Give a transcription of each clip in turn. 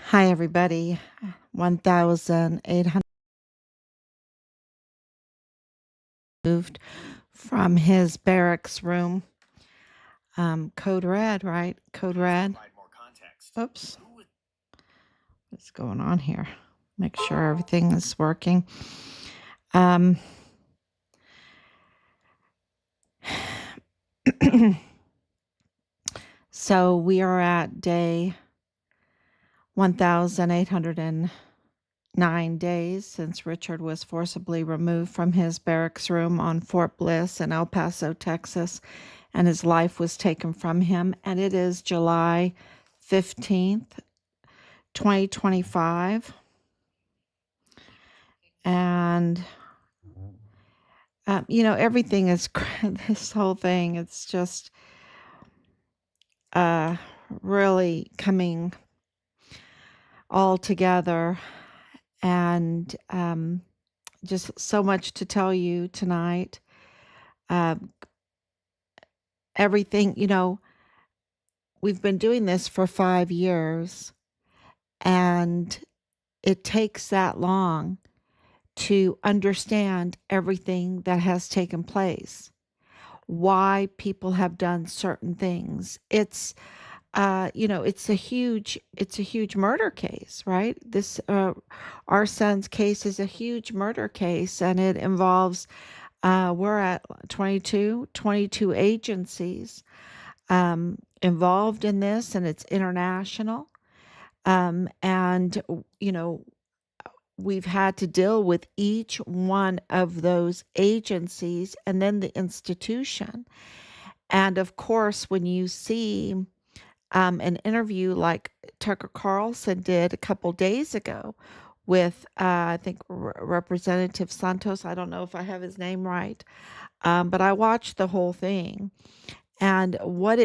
Hi, everybody. 1,800 moved from his barracks room. Code red, right? Code red. Oops. What's going on here? Make sure everything is working. So we are at day 1,809 days since Richard was forcibly removed from his barracks room on Fort Bliss in El Paso, Texas, and his life was taken from him. And it is July 15th, 2025. And, everything is, this whole thing, it's just really coming all together. And just so much to tell you tonight. Everything, we've been doing this for 5 years, and it takes that long to understand everything that has taken place, why people have done certain things. It's it's a huge murder case, right? This our son's case is a huge murder case, and it involves we're at 22 agencies involved in this, and it's international. And we've had to deal with each one of those agencies and then the institution. And of course, when you see an interview like Tucker Carlson did a couple days ago with, I think, Representative Santos, I don't know if I have his name right, but I watched the whole thing. And what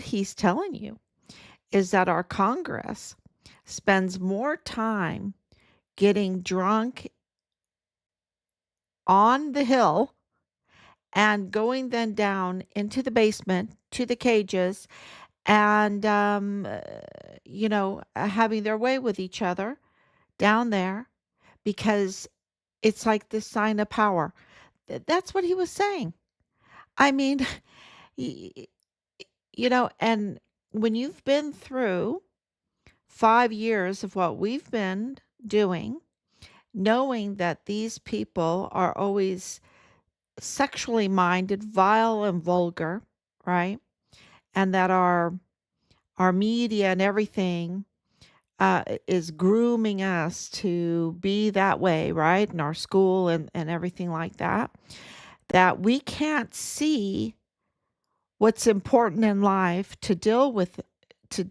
he's telling you is that our Congress spends more time getting drunk on the hill and going then down into the basement to the cages and, having their way with each other down there, because it's like this sign of power. That's what he was saying. I mean, and when you've been through 5 years of what we've been doing, knowing that these people are always sexually minded, vile and vulgar, right? And that our media and everything is grooming us to be that way, right? In our school and everything like that, that we can't see what's important in life to deal with, to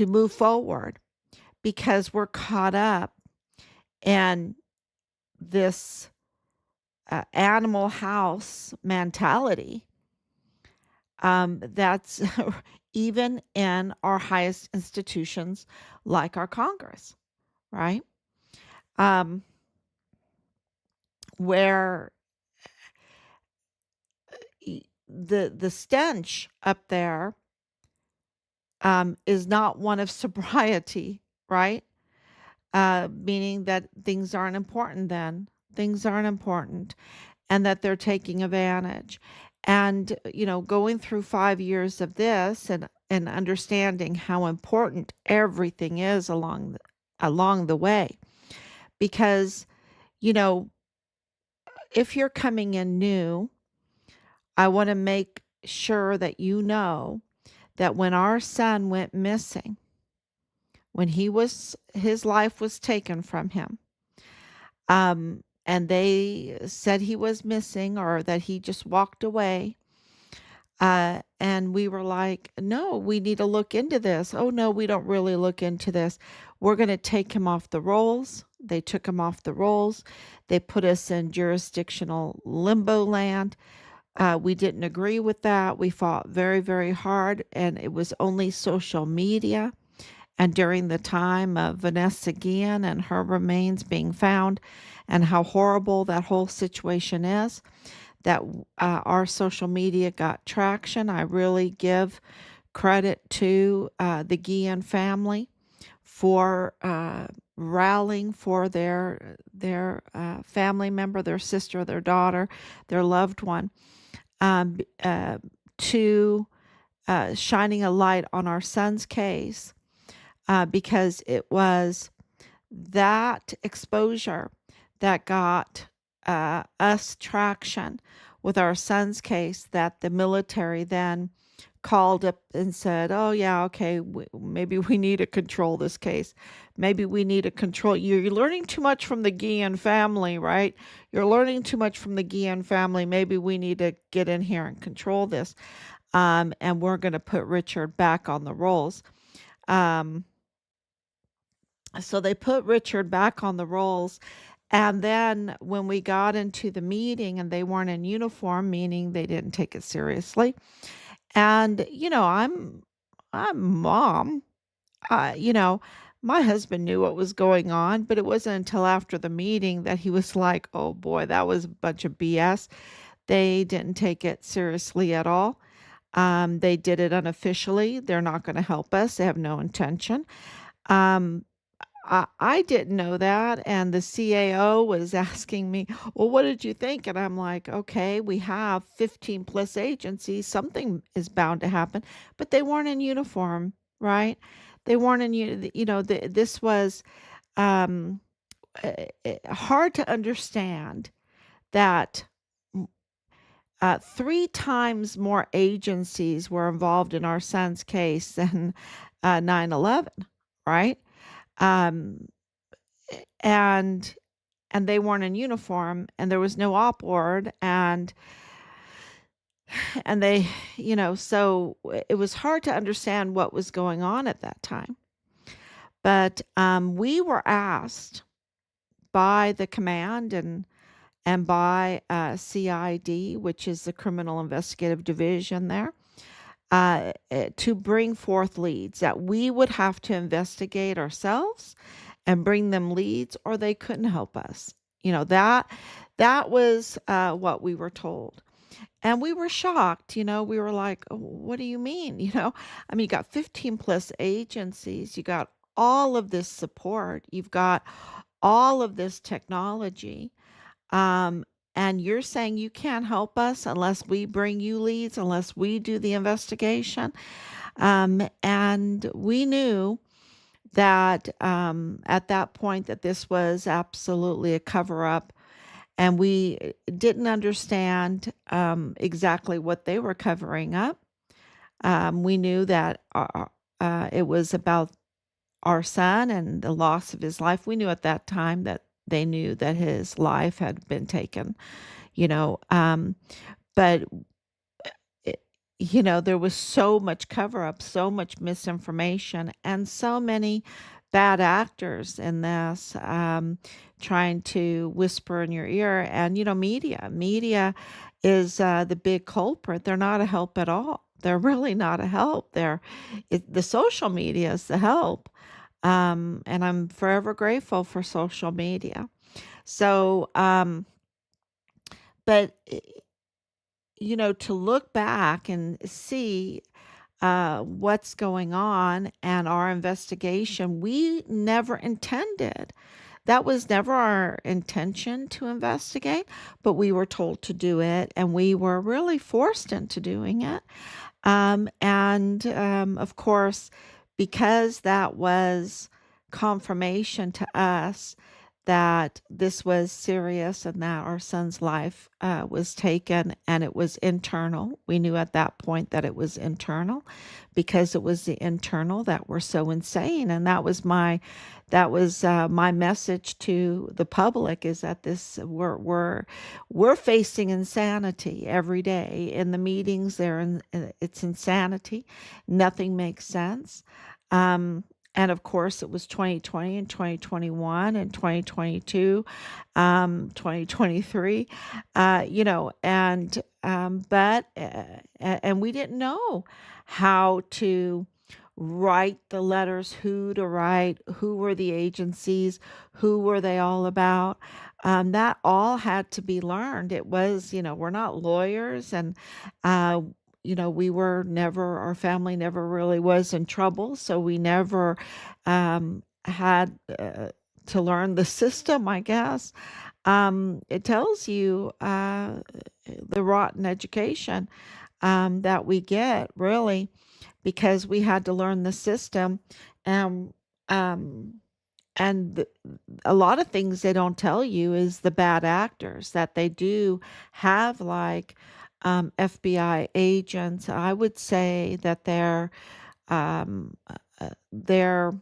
move forward, because we're caught up in this animal house mentality that's even in our highest institutions like our Congress, right? Where the stench up there is not one of sobriety, right? Meaning that things aren't important then. Things aren't important, and that they're taking advantage. And, going through 5 years of this and understanding how important everything is along the way. Because, if you're coming in new, I want to make sure that you know that when our son went missing, when his life was taken from him, and they said he was missing or that he just walked away, and we were like, no, we need to look into this. Oh, no, we don't really look into this. We're going to take him off the rolls. They took him off the rolls. They put us in jurisdictional limbo land. We didn't agree with that. We fought very, very hard, and it was only social media. And during the time of Vanessa Guillen and her remains being found, and how horrible that whole situation is, that our social media got traction. I really give credit to the Guillen family for rallying for their family member, their sister, their daughter, their loved one, um, uh, to shining a light on our son's case, because it was that exposure that got us traction with our son's case, that the military then called up and said, "Oh yeah, okay, maybe we need to control this case. Maybe we need to control. You're learning too much from the Guillen family, right? You're learning too much from the Guillen family. Maybe we need to get in here and control this." And we're going to put Richard back on the rolls. Um, so they put Richard back on the rolls. And then when we got into the meeting and they weren't in uniform, meaning they didn't take it seriously. And, I'm mom. Uh, you know, my husband knew what was going on, but it wasn't until after the meeting that he was like, "Oh boy, that was a bunch of BS." They didn't take it seriously at all. They did it unofficially. They're not going to help us. They have no intention. Um, I didn't know that, and the CAO was asking me, "Well, what did you think?" And I'm like, "Okay, we have 15 plus agencies. Something is bound to happen." But they weren't in uniform, right? They weren't in this was um, hard to understand that 3 times more agencies were involved in our son's case than 9/11, right? Um, and they weren't in uniform, and there was no op board, and they, so it was hard to understand what was going on at that time. But we were asked by the command and by CID, which is the Criminal Investigative Division there, to bring forth leads that we would have to investigate ourselves and bring them leads, or they couldn't help us. That was what we were told. And we were shocked. We were like, "Oh, what do you mean?" I mean, you got 15 plus agencies, you got all of this support, you've got all of this technology. Um, and you're saying you can't help us unless we bring you leads, unless we do the investigation. And we knew that at that point that this was absolutely a cover up, and we didn't understand exactly what they were covering up. We knew that it was about our son and the loss of his life. We knew at that time that they knew that his life had been taken, you know, um, but it, there was so much cover up, so much misinformation, and so many bad actors in this, trying to whisper in your ear. And, media is the big culprit. They're not a help at all. They're really not a help. The social media is the help. And I'm forever grateful for social media. So, but to look back and see what's going on and our investigation, we never intended. That was never our intention to investigate, but we were told to do it, and we were really forced into doing it. And of course, because that was confirmation to us that this was serious and that our son's life was taken, and it was internal. We knew at that point that it was internal, because it was the internal that were so insane. And that was my message to the public, is that this we're facing insanity every day in the meetings. It's insanity. Nothing makes sense. Um, and of course, it was 2020 and 2021 and 2022, 2023, and we didn't know how to write the letters, who to write, who were the agencies, who were they all about. That all had to be learned. It was, we're not lawyers, and uh, we were never, our family never really was in trouble, so we never had to learn the system, I guess. It tells you the rotten education that we get, really, because we had to learn the system. Um, um, and a lot of things they don't tell you is the bad actors that they do have, like FBI agents. I would say that um, they're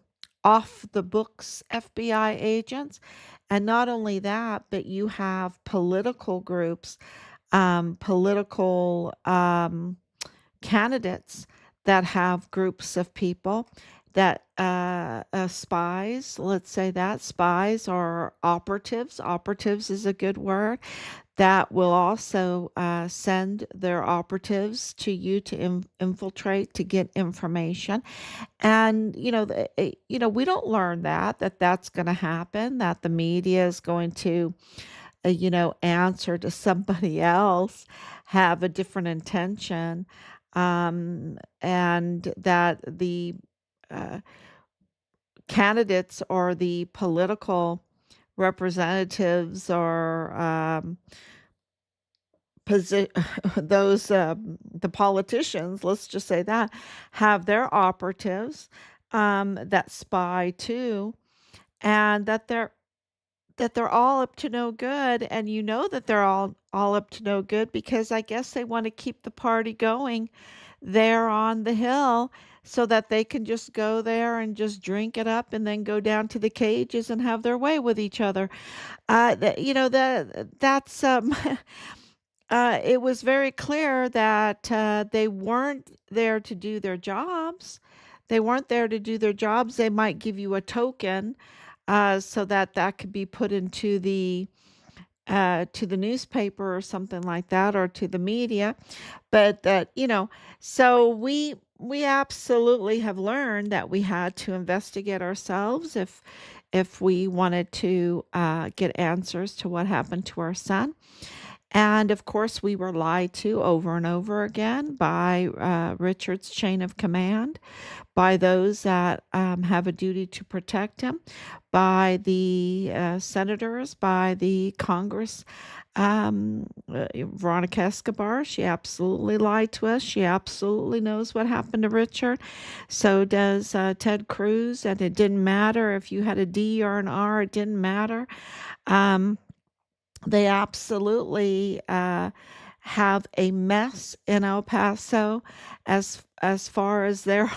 off the books FBI agents. And not only that, but you have political groups, political candidates that have groups of people that spies, let's say that spies or operatives. Operatives is a good word that will also send their operatives to you to infiltrate to get information. And we don't learn that that's going to happen, that the media is going to answer to somebody else, have a different intention, and that the uh, candidates or the political representatives or those the politicians, let's just say that, have their operatives that spy too, and that they're all up to no good. And that they're all up to no good because I guess they want to keep the party going there on the hill so that they can just go there and just drink it up and then go down to the cages and have their way with each other. That's it was very clear that they weren't there to do their jobs. They weren't there to do their jobs. They might give you a token so that that could be put into to the newspaper or something like that, or to the media. But so we absolutely have learned that we had to investigate ourselves if we wanted to get answers to what happened to our son. And of course, we were lied to over and over again by Richard's chain of command, by those that have a duty to protect him, by the senators, by the Congress. Veronica Escobar, she absolutely lied to us. She absolutely knows what happened to Richard. So does Ted Cruz. And it didn't matter if you had a D or an R, it didn't matter. Um, they absolutely have a mess in El Paso as far as their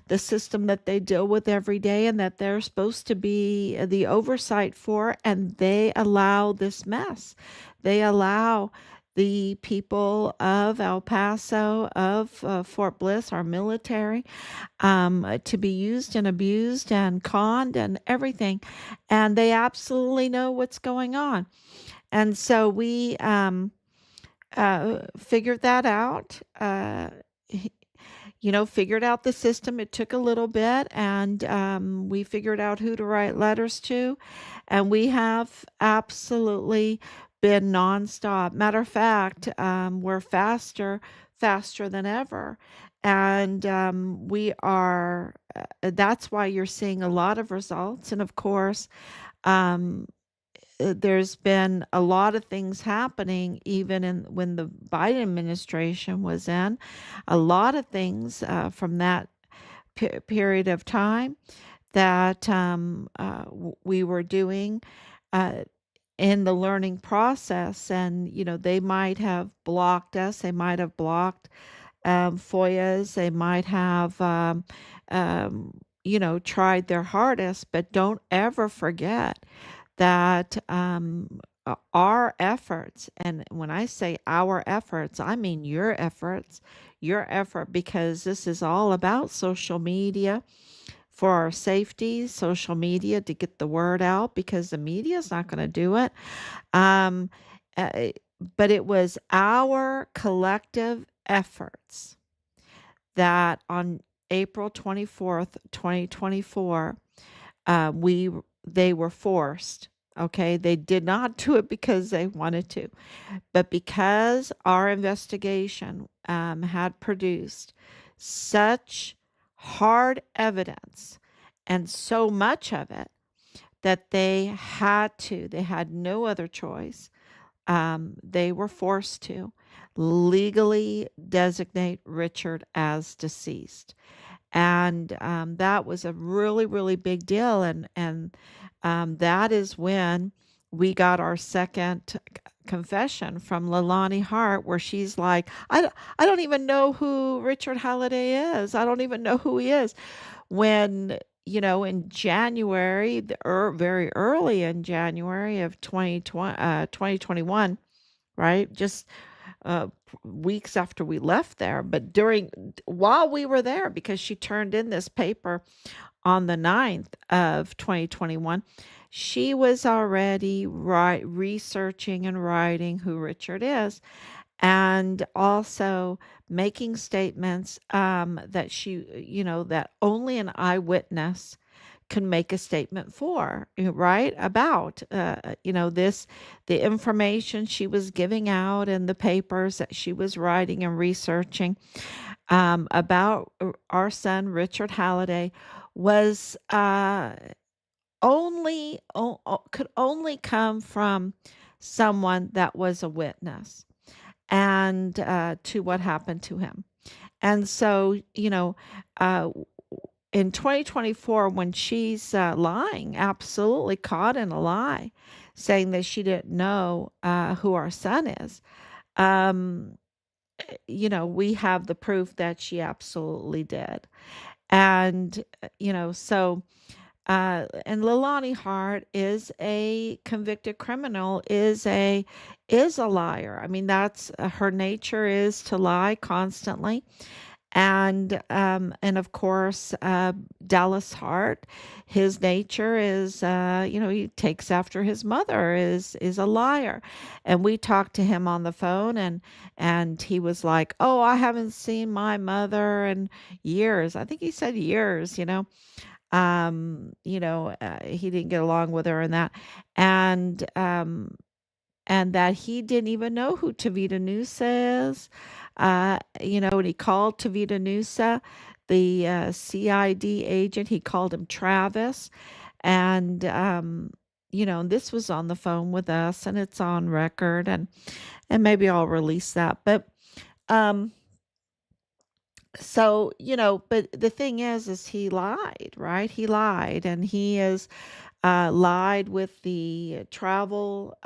the system that they deal with every day and that they're supposed to be the oversight for, and they allow this mess. They allow the people of El Paso, of Fort Bliss, our military, to be used and abused and conned and everything. And they absolutely know what's going on. And so we figured that out. Figured out the system. It took a little bit, and we figured out who to write letters to, and we have absolutely been nonstop. Matter of fact, we're faster than ever, and we are. That's why you're seeing a lot of results, and of course. Um, there's been a lot of things happening even in when the Biden administration was in, a lot of things from that period of time that we were doing uh, in the learning process. And they might have blocked us, they might have blocked FOIAs, they might have tried their hardest, but don't ever forget that our efforts, and when I say our efforts, I mean your effort, because this is all about social media for our safety, social media to get the word out, because the media is not going to do it. Um, uh, but it was our collective efforts that on April 24th, 2024, we they were forced. Okay, they did not do it because they wanted to, but because our investigation had produced such hard evidence and so much of it that they had no other choice. They were forced to legally designate Richard as deceased. And that was a really, really big deal. And that is when we got our second confession from Leilani Hart, where she's like, I don't even know who Richard Halliday is. I don't even know who he is. When, in January, very early in January of 2021, right? Just weeks after we left there, but while we were there, because she turned in this paper on the 9th of 2021, she was already researching and writing who Richard is, and also making statements that that only an eyewitness can make a statement for, right? About, the information she was giving out in the papers that she was writing and researching about our son, Richard Halliday, was could only come from someone that was a witness and to what happened to him. And so, uh, in 2024, when she's lying, absolutely caught in a lie, saying that she didn't know who our son is, um, we have the proof that she absolutely did. And, and Leilani Hart is a convicted criminal, is a liar. I mean, that's her nature, is to lie constantly. And of course, Dallas Hart, his nature is, he takes after his mother, is a liar. And we talked to him on the phone, and he was like, "Oh, I haven't seen my mother in years." I think he said years. He didn't get along with her and that, and and that he didn't even know who Tavita Nusa is. And he called Tavita Nusa, the CID agent, he called him Travis. And this was on the phone with us, and it's on record, and maybe I'll release that. But um, but the thing is he lied, right? He lied, and he is lied with the travel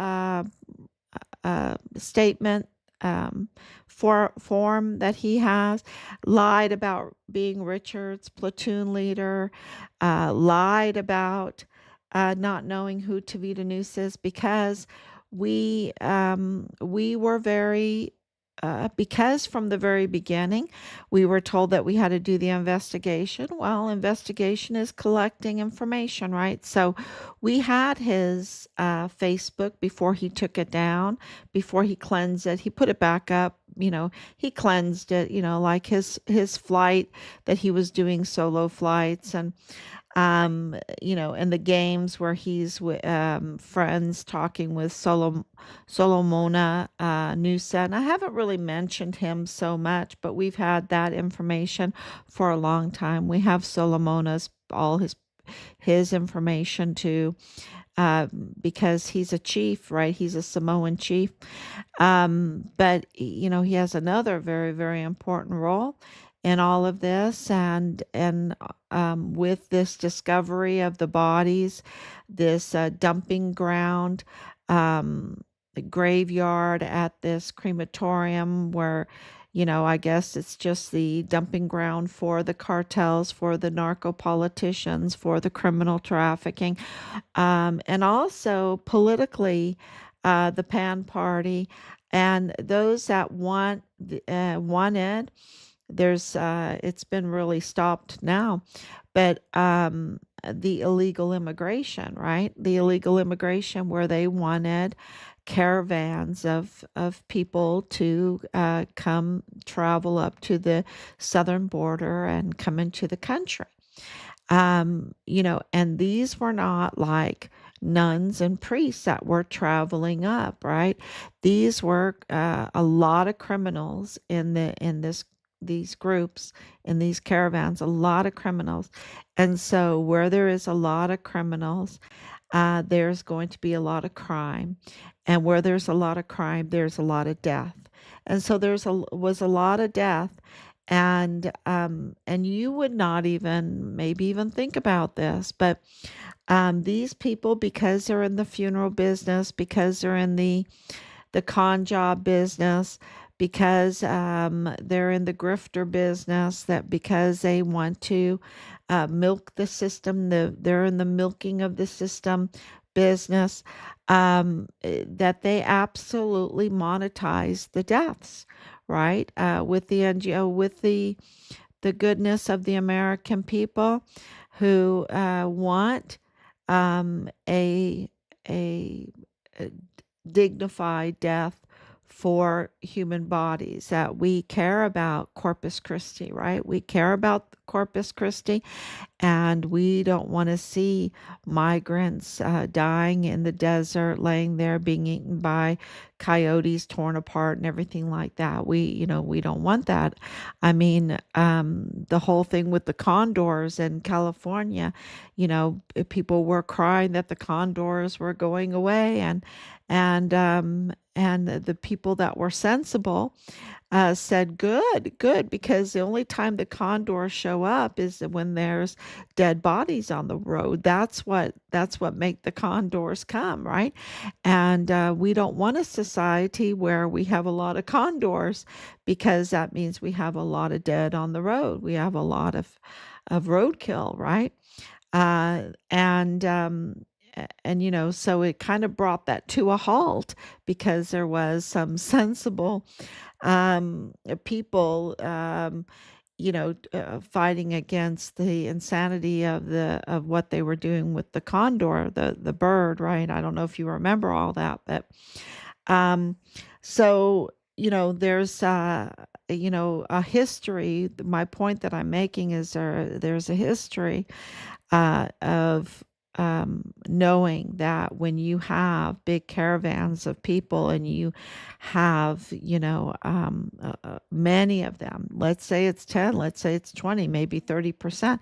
statement form that he has, lied about being Richard's platoon leader, lied about not knowing who Tavita Noose is, because we were very because from the very beginning we were told that we had to do the investigation. Well, investigation is collecting information, right? So we had his Facebook before he took it down, before he cleansed it. He put it back up. He cleansed it. Like his flight that he was doing, solo flights, and the games where he's with friends talking with Solomona Nuusa. And I haven't really mentioned him so much, but we've had that information for a long time. We have Solomona's all his information too, because he's a chief, right? He's a Samoan chief. But he has another very, very important role in all of this, and with this discovery of the bodies, this dumping ground, the graveyard at this crematorium, where I guess it's just the dumping ground for the cartels, for the narco politicians, for the criminal trafficking, and also politically, the Pan Party and those that wanted. It's been really stopped now, but the illegal immigration, right? The illegal immigration, where they wanted caravans of people to come travel up to the southern border and come into the country. And these were not like nuns and priests that were traveling up, right? These were a lot of criminals in these groups, in these caravans, a lot of criminals. And so where there is a lot of criminals, there's going to be a lot of crime. And where there's a lot of crime, there's a lot of death. And so was a lot of death. And you would not even maybe even think about this, but these people, because they're in the funeral business, because they're in the con job business, because they're in the grifter business, that because they want to milk the system, they're in the milking of the system business, that they absolutely monetize the deaths, right? With the NGO, with the goodness of the American people who want a a dignified death for human bodies, that we care about Corpus Christi, right? We care about Corpus Christi, and we don't want to see migrants dying in the desert, laying there being eaten by coyotes, torn apart, and everything like that. We don't want that. I mean, the whole thing with the condors in California, people were crying that the condors were going away, and the people that were sensible said, "Good, good," because the only time the condors show up is when there's dead bodies on the road. That's what make the condors come, right? And we don't want a society where we have a lot of condors, because that means we have a lot of dead on the road. We have a lot of roadkill, right? And so it kind of brought that to a halt, because there was some sensible people, fighting against the insanity of what they were doing with the condor, the bird, right? I don't know if you remember all that, but um, so there's a history. My point that I'm making is there's a history of knowing that when you have big caravans of people, and you have, many of them, let's say it's 10, let's say it's 20, maybe 30%,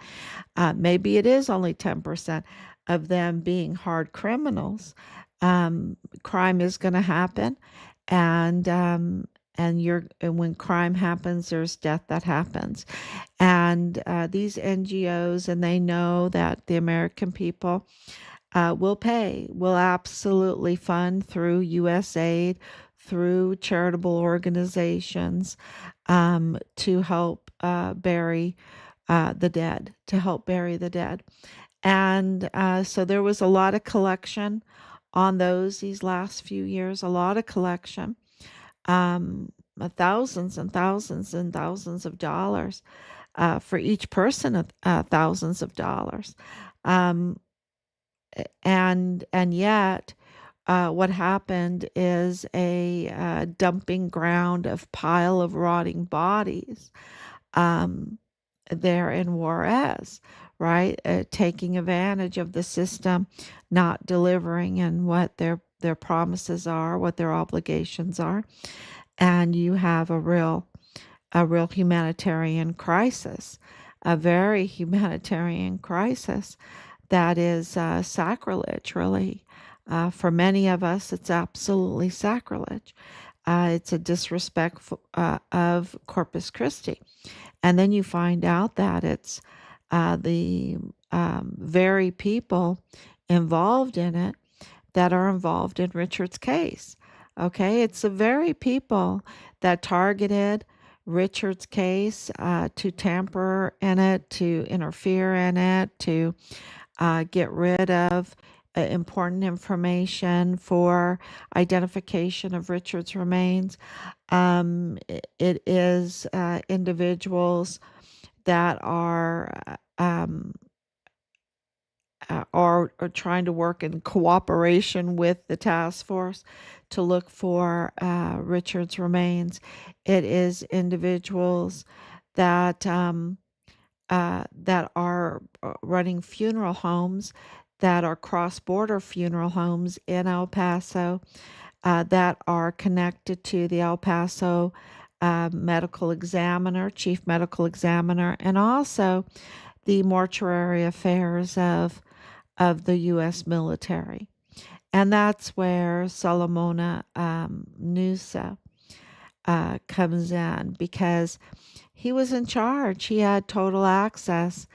maybe it is only 10% of them being hard criminals, crime is going to happen. And when crime happens, there's death that happens. And these NGOs, and they know that the American people will absolutely fund through USAID, through charitable organizations, to help bury the dead, to help bury the dead. And so there was a lot of collection on these last few years, a lot of collection, thousands and thousands and thousands of dollars, for each person, thousands of dollars. Um, and yet, what happened is a dumping ground of pile of rotting bodies, um, there in Juarez, right? Taking advantage of the system, not delivering and what their promises are, what their obligations are. And you have a real humanitarian crisis, a very humanitarian crisis that is sacrilege, really. For many of us, it's absolutely sacrilege. It's a disrespect of Corpus Christi. And then you find out that it's the very people involved in it that are involved in Richard's case. Okay, it's the very people that targeted Richard's case, to tamper in it, to interfere in it, to get rid of important information for identification of Richard's remains. It is individuals that are trying to work in cooperation with the task force to look for Richard's remains. It is individuals that that are running funeral homes that are cross-border funeral homes in El Paso that are connected to the El Paso medical examiner, chief medical examiner, and also the mortuary affairs of the U.S. military. And that's where Solomona Nuusa comes in, because he was in charge. He had total access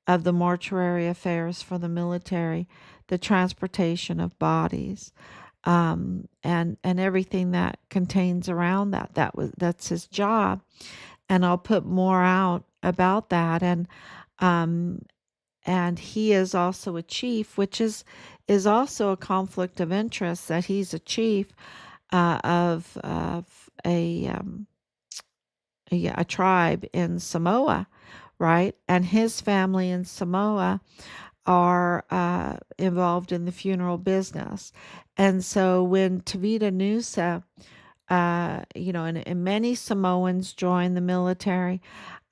of the mortuary affairs for the military, the transportation of bodies, and everything that contains around that. That's his job, and I'll put more out about that. Um, and he is also a chief, which is also a conflict of interest, that he's a chief of a tribe in Samoa, right? And his family in Samoa are involved in the funeral business. And so when Tavita Nusa, and many Samoans join the military,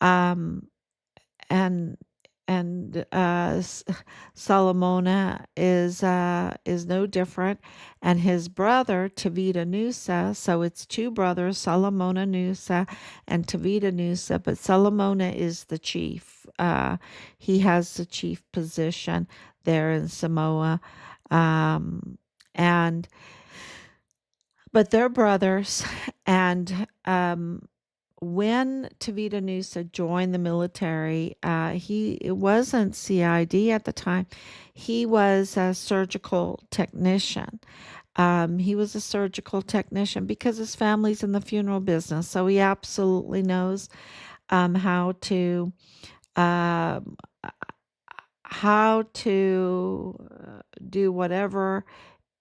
um, and Solomona is no different, and his brother Tavita Nusa. So it's two brothers, Solomona Nuusa and Tavita Nusa, but Solomona is the chief. He has the chief position there in Samoa, and but they're brothers, and when Tavita Nusa joined the military, it wasn't CID at the time. He was a surgical technician. He was a surgical technician because his family's in the funeral business, so he absolutely knows how to um, how to do whatever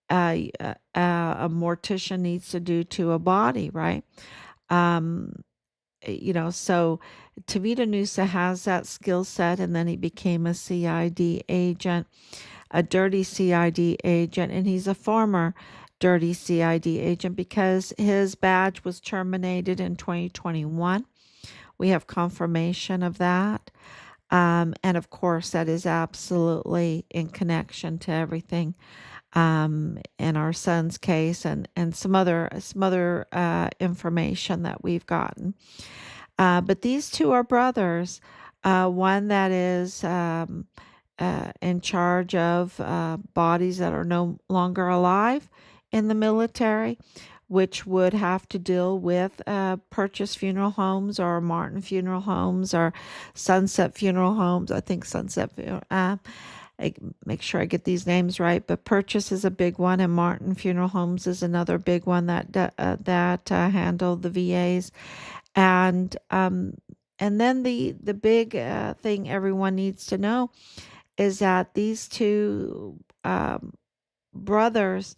a mortician needs to do to a body, right? Um, so Tavita Nusa has that skill set, and then he became a CID agent, a dirty CID agent, and he's a former dirty CID agent because his badge was terminated in 2021. We have confirmation of that. And of course, that is absolutely in connection to everything in our son's case, and some other information that we've gotten. But these two are brothers. One that is in charge of bodies that are no longer alive in the military, which would have to deal with Purchase Funeral Homes or Martin Funeral Homes or Sunset Funeral Homes. I think Sunset. I make sure I get these names right, but Purchase is a big one, and Martin Funeral Homes is another big one that handle the VAs, and then the big thing everyone needs to know is that these two brothers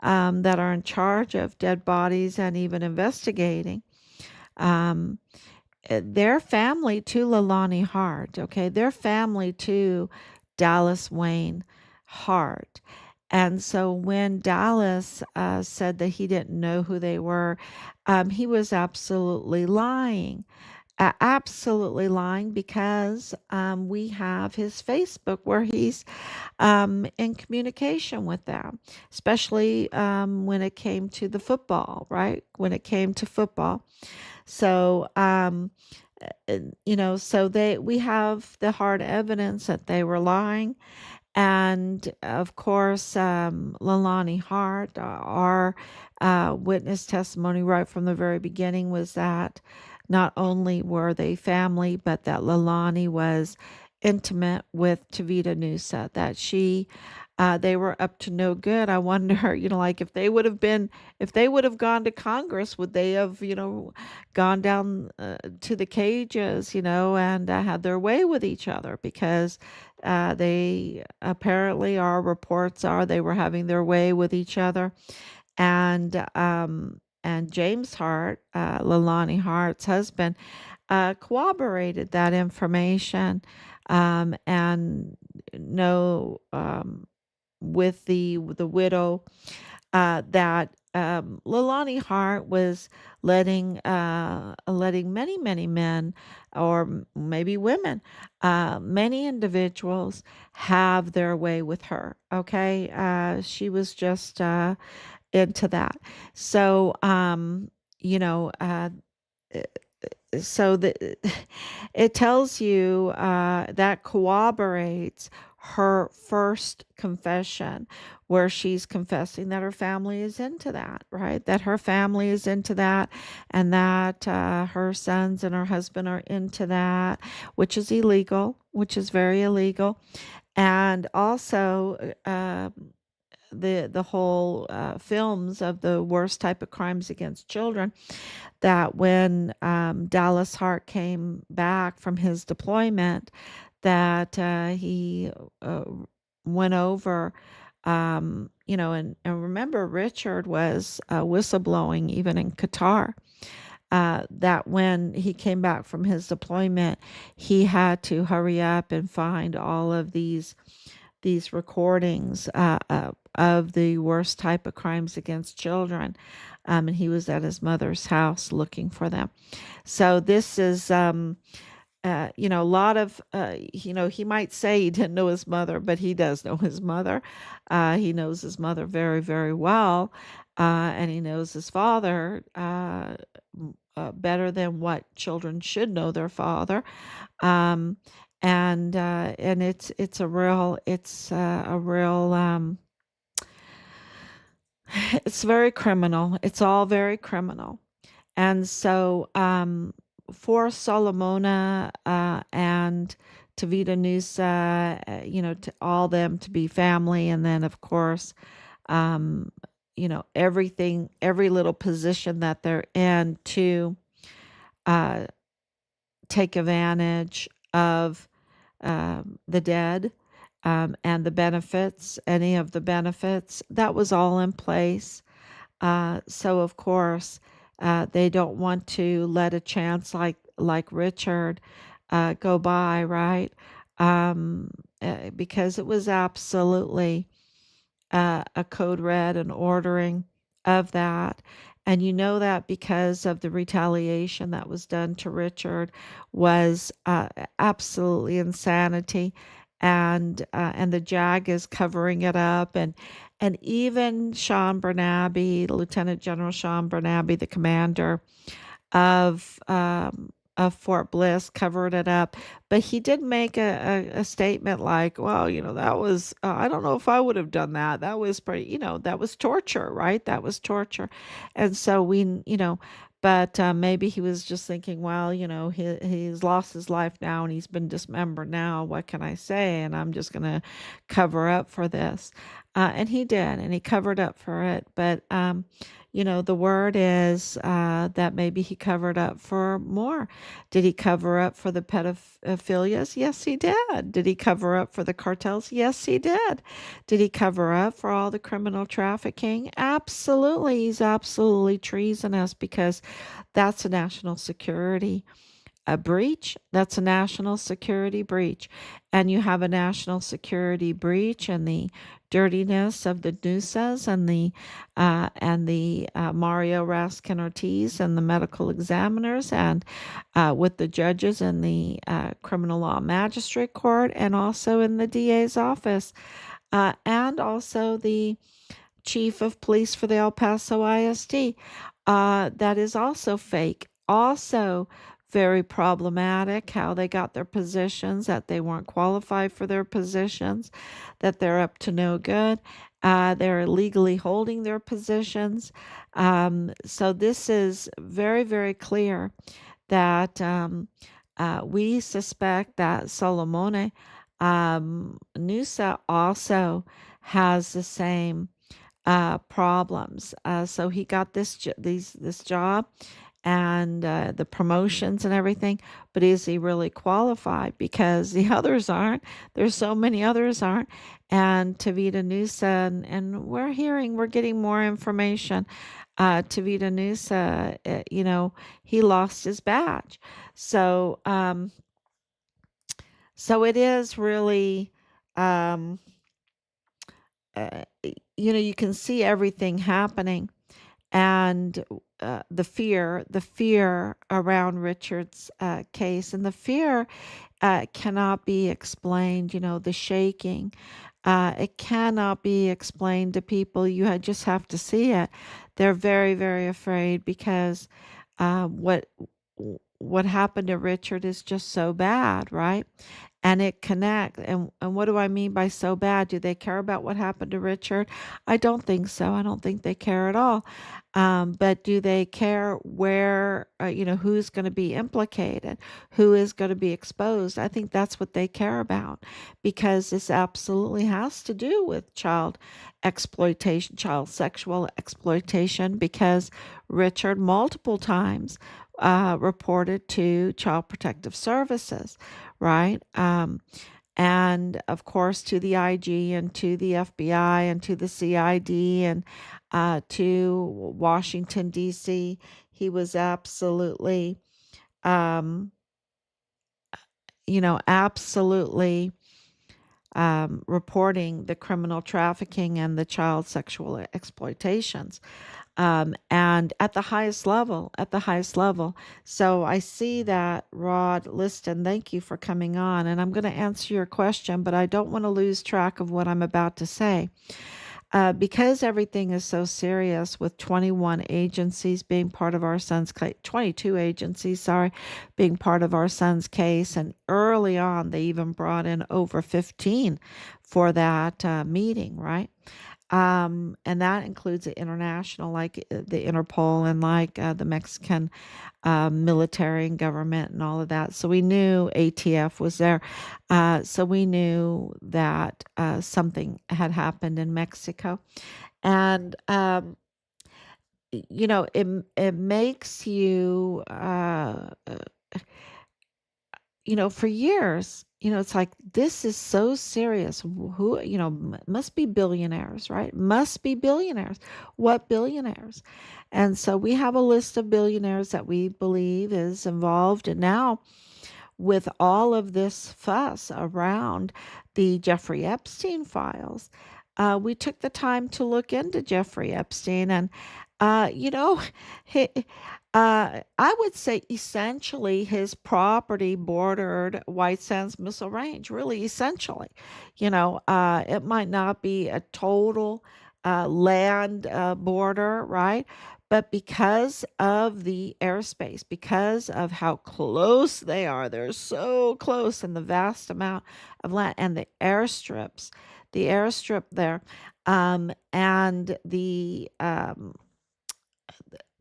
that are in charge of dead bodies and even investigating, um, their family to Leilani Hart, okay? Their family to Dallas Wayne Hart. And so when Dallas said that he didn't know who they were, he was absolutely lying. Absolutely lying, because we have his Facebook where he's in communication with them, especially when it came to the football, right? When it came to football. So, so we have the hard evidence that they were lying. And of course, Leilani Hart, our witness testimony right from the very beginning was that not only were they family, but that Leilani was intimate with Tavita Nusa, that they were up to no good. I wonder, like if they would have gone to Congress, would they have, gone down to the cages, and had their way with each other? Because they apparently, our reports are, they were having their way with each other. And James Hart, Leilani Hart's husband, corroborated that information, and know with the widow that Leilani Hart was letting many men, or maybe women, many individuals have their way with her. Okay, she was just into that. So, you know, so the it tells you that corroborates her first confession, where she's confessing that her family is into that, right? That her family is into that, and that her sons and her husband are into that, which is illegal, which is very illegal. And also, the whole films of the worst type of crimes against children, that when Dallas Hart came back from his deployment, that he went over, and remember, Richard was whistleblowing even in Qatar. That when he came back from his deployment, he had to hurry up and find all of these recordings of the worst type of crimes against children. And he was at his mother's house looking for them. So this is, a lot of, he might say he didn't know his mother, but he does know his mother. He knows his mother very, very well. And he knows his father better than what children should know their father. Um, and it's a real it's very criminal. It's all very criminal. And so, for Solomona and Tavita Nusa, to all them to be family, and then of course, um, everything, every little position that they're in, to uh, take advantage of the dead, and the benefits, any of the benefits, that was all in place. So of course, they don't want to let a chance like Richard go by, right? Because it was absolutely a code red and ordering of that. And you know that because of the retaliation that was done to Richard was absolutely insanity. And the JAG is covering it up, and even Sean Bernabe, Lieutenant General Sean Bernabe, the commander of Fort Bliss, covered it up. But he did make a statement like, well, that was, I don't know if I would have done that. That was pretty, that was torture, right? That was torture. And so but maybe he was just thinking, well, he's lost his life now and he's been dismembered now. What can I say? And I'm just going to cover up for this. And he did, and he covered up for it. But, the word is that maybe he covered up for more. Did he cover up for the pedophilias? Yes, he did. Did he cover up for the cartels? Yes, he did. Did he cover up for all the criminal trafficking? Absolutely. He's absolutely treasonous, because that's a national security a breach. That's a national security breach. And you have a national security breach and the dirtiness of the Nusas and the Mario Rascon Ortiz and the medical examiners, and with the judges in the criminal law magistrate court, and also in the DA's office, and also the chief of police for the El Paso ISD. That is also fake. Also, very problematic how they got their positions, that they weren't qualified for their positions, that they're up to no good. They're illegally holding their positions. So, this is very, very clear that we suspect that Solomona Nuusa also has the same problems. So he got this job, and the promotions and everything, but is he really qualified? Because the others aren't. There's so many others aren't. And Tavita Nusa, and we're getting more information. Tavita Nusa, he lost his badge. So it is really, um, you can see everything happening. and the fear around Richard's case, and the fear cannot be explained. The shaking, it cannot be explained to people. Just have to see it. They're very, very afraid because uh, what what happened to Richard is just so bad, right? And it connects. And what do I mean by so bad? Do they care about what happened to Richard? I don't think so. I don't think they care at all. But do they care where, who's going to be implicated, who is going to be exposed? I think that's what they care about, because this absolutely has to do with child exploitation, child sexual exploitation, because Richard multiple times reported to Child Protective Services, right? And of course to the IG and to the FBI and to the CID and to Washington, D.C. He was absolutely, um, absolutely reporting the criminal trafficking and the child sexual exploitations, and at the highest level. So I see that, Rod Liston. Thank you for coming on. And I'm going to answer your question, but I don't want to lose track of what I'm about to say. Because everything is so serious, with 21 agencies being part of our son's case, 22 agencies, sorry, being part of our son's case. And early on, they even brought in over 15 for that meeting, right? And that includes the international, like the Interpol and like the Mexican military and government and all of that. So we knew ATF was there. So we knew that something had happened in Mexico. And, it makes you, for years, it's like, this is so serious. Who, must be billionaires, right? Must be billionaires. What billionaires? And so we have a list of billionaires that we believe is involved. And now, with all of this fuss around the Jeffrey Epstein files, we took the time to look into Jeffrey Epstein. And, you know, he, I would say essentially his property bordered White Sands Missile Range, really, essentially. It might not be a total land border, right? But because of the airspace, because of how close they are, they're so close, and the vast amount of land and the airstrip there, and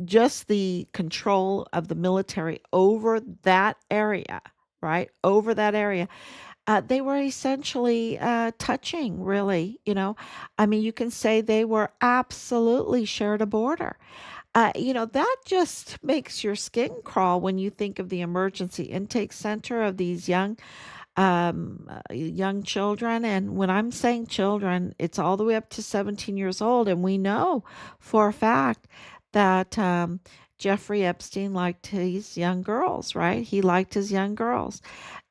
just the control of the military over that area, right? Over that area. They were essentially touching, really. I mean, you can say they were absolutely shared a border. That just makes your skin crawl when you think of the emergency intake center of these young children. And when I'm saying children, it's all the way up to 17 years old. And we know for a fact that Jeffrey Epstein liked his young girls, right? He liked his young girls.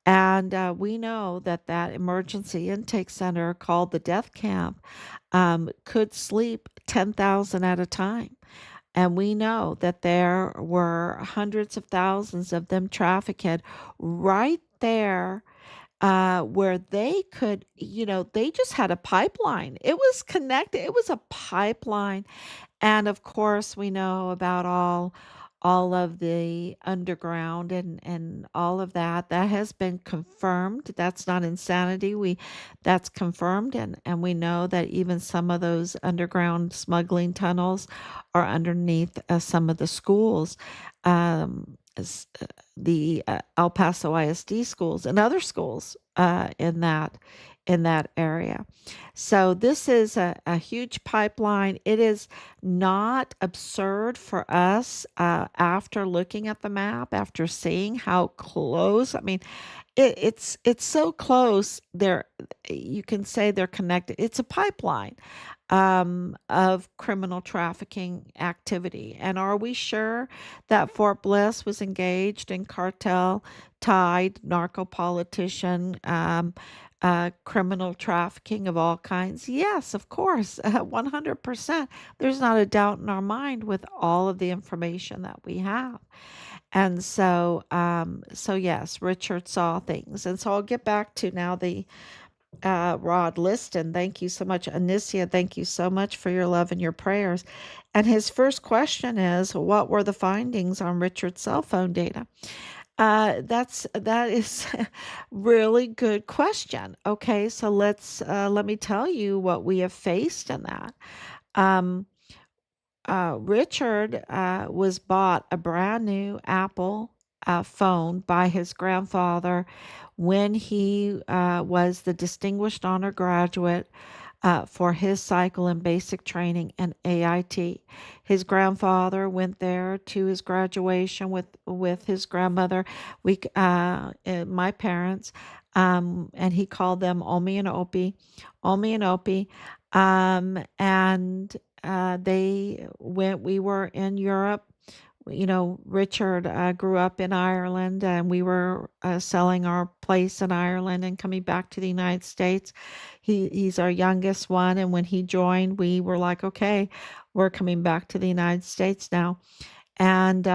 And we know that that emergency intake center, called the death camp, could sleep 10,000 at a time. And we know that there were hundreds of thousands of them trafficked right there, where they could, they just had a pipeline. It was connected, it was a pipeline. And of course, we know about all of the underground and all of that. That has been confirmed. That's not insanity. That's confirmed, and we know that even some of those underground smuggling tunnels are underneath some of the schools. The El Paso ISD schools and other schools in that area. So this is a huge pipeline. It is not absurd for us, after looking at the map, after seeing how close. I mean, it's so close. You can say they're connected. It's a pipeline of criminal trafficking activity. And are we sure that Fort Bliss was engaged in cartel tied narco politician criminal trafficking of all kinds? Yes, of course, 100%. There's not a doubt in our mind with all of the information that we have. And so yes, Richard saw things. And so I'll get back to now the Rod Liston. Thank you so much. Anicia, thank you so much for your love and your prayers. And his first question is, what were the findings on Richard's cell phone data? That is really good question. Okay, so let me tell you what we have faced in that. Um, Richard was bought a brand new Apple phone by his grandfather when he was the Distinguished Honor Graduate for his cycle in basic training and AIT. His grandfather went there to his graduation with his grandmother, my parents, and he called them Omi and Opie, Omi and Opie, and they went. We were in Europe. Richard grew up in Ireland, and we were selling our place in Ireland and coming back to the United States. He's our youngest one, and when he joined, we were like, okay, we're coming back to the United States now. And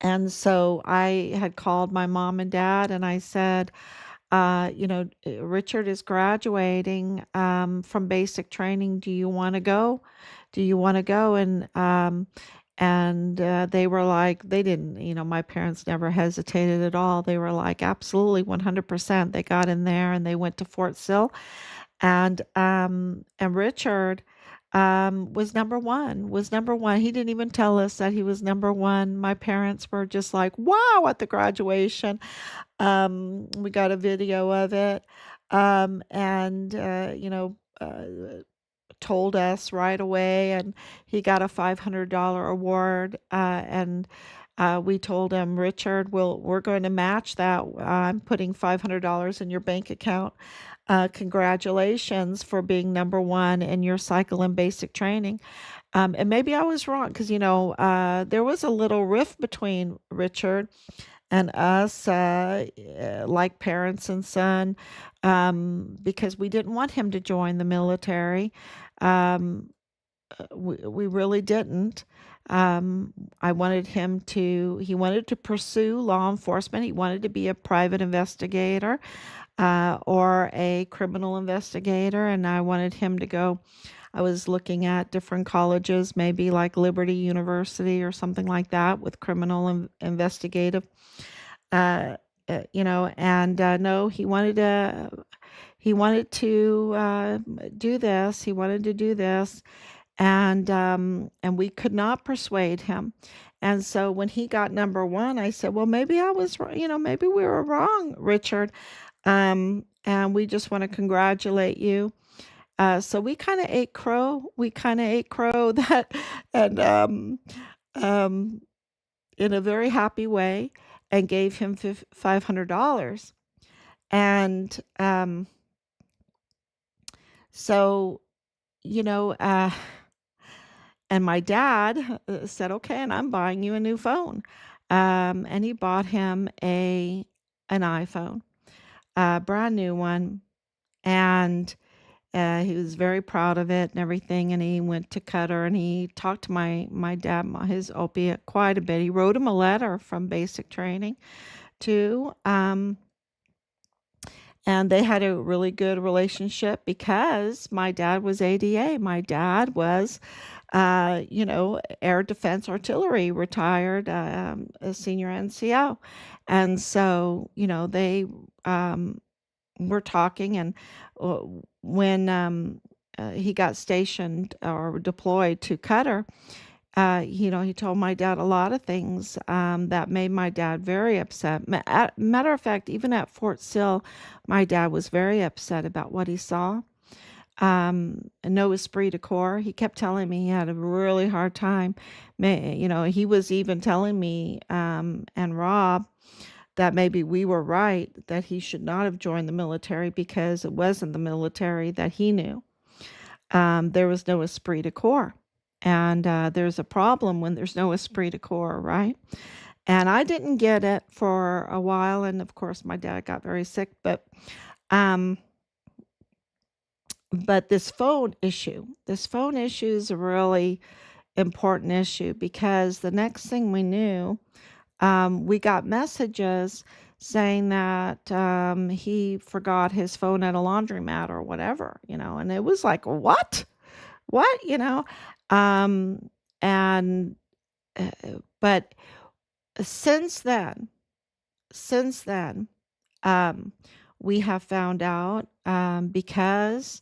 and so I had called my mom and dad, and I said, Richard is graduating from basic training. Do you want to go? Do you want to go? And they were like, they didn't, my parents never hesitated at all. They were like, absolutely, 100%. They got in there and they went to Fort Sill, and Richard was number one. Was number one. He didn't even tell us that he was number one. My parents were just like, wow, at the graduation. We got a video of it, and told us right away, and he got a $500 award, and we told him, Richard, we're going to match that. I'm putting $500 in your bank account. Congratulations for being number one in your cycle and basic training. And maybe I was wrong because, there was a little rift between Richard and us, like parents and son, because we didn't want him to join the military. Um, we really didn't. I wanted he wanted to pursue law enforcement. He wanted to be a private investigator or a criminal investigator, and I wanted him to go. I was looking at different colleges, maybe like Liberty University or something like that with criminal investigative and no, he wanted to do this. He wanted to do this, and we could not persuade him. And so when he got number one, I said, well, maybe I was, maybe we were wrong, Richard. And we just want to congratulate you. So we kind of ate crow. We kind of ate crow that, and um, in a very happy way, and gave him $500. And so, you know, uh, and my dad said, okay, and I'm buying you a new phone. And he bought him an iPhone, a brand new one. And he was very proud of it and everything. And he went to Qatar and he talked to my dad, his opiate, quite a bit. He wrote him a letter from basic training too. And they had a really good relationship because my dad was ADA. My dad was, Air Defense Artillery, retired, a senior NCO. And so, they were talking. And uh, when he got stationed or deployed to Qatar, he told my dad a lot of things that made my dad very upset. Matter of fact, even at Fort Sill, my dad was very upset about what he saw. No esprit de corps. He kept telling me he had a really hard time. He was even telling me and Rob that maybe we were right, that he should not have joined the military because it wasn't the military that he knew. There was no esprit de corps. And there's a problem when there's no esprit de corps, right? And I didn't get it for a while, and of course my dad got very sick, um but this phone issue is a really important issue, because the next thing we knew, we got messages saying that he forgot his phone at a laundromat or whatever, and it was like, what, um, and uh, but since then, since then, um, we have found out, because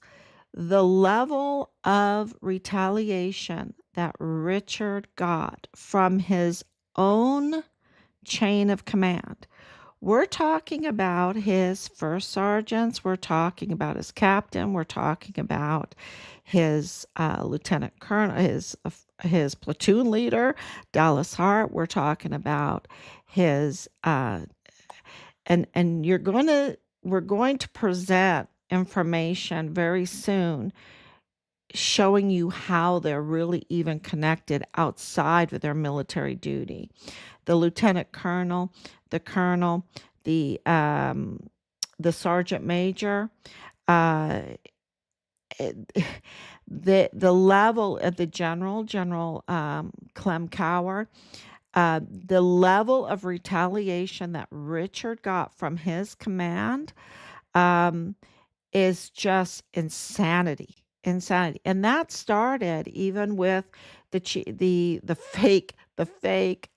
the level of retaliation that Richard got from his own chain of command. We're talking about his first sergeants, we're talking about his captain, we're talking about his lieutenant colonel, his platoon leader, Dallas Hart. We're talking about his and we're going to present information very soon showing you how they're really even connected outside of their military duty. The lieutenant colonel, the colonel, the um, the sergeant major, uh, it- the level of the general Clem Coward, the level of retaliation that Richard got from his command, um, is just insanity, and that started even with the fake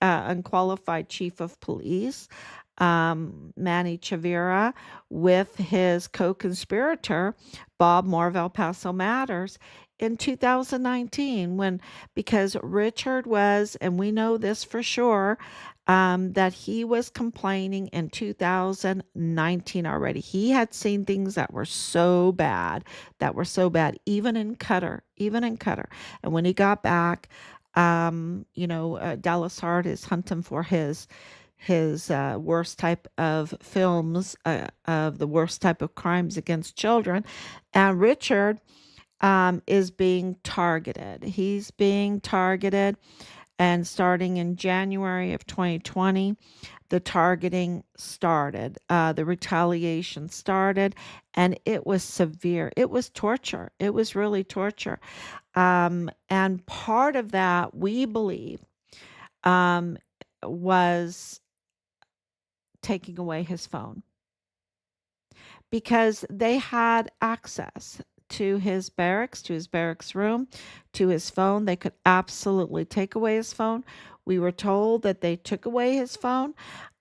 unqualified chief of police, Manny Chavira, with his co-conspirator Bob Moore of El Paso Matters in 2019, because Richard was, and we know this for sure, that he was complaining in 2019 already. He had seen things that were so bad, even in Qatar. And when he got back, Dallas Hart is hunting for his worst type of films, of the worst type of crimes against children. And Richard is being targeted. He's being targeted, and starting in January of 2020, the targeting started, the retaliation started, and it was severe. It was torture. It was really torture. And part of that, we believe, um, was taking away his phone, because they had access to his barracks room, to his phone. They could absolutely take away his phone. We were told that they took away his phone.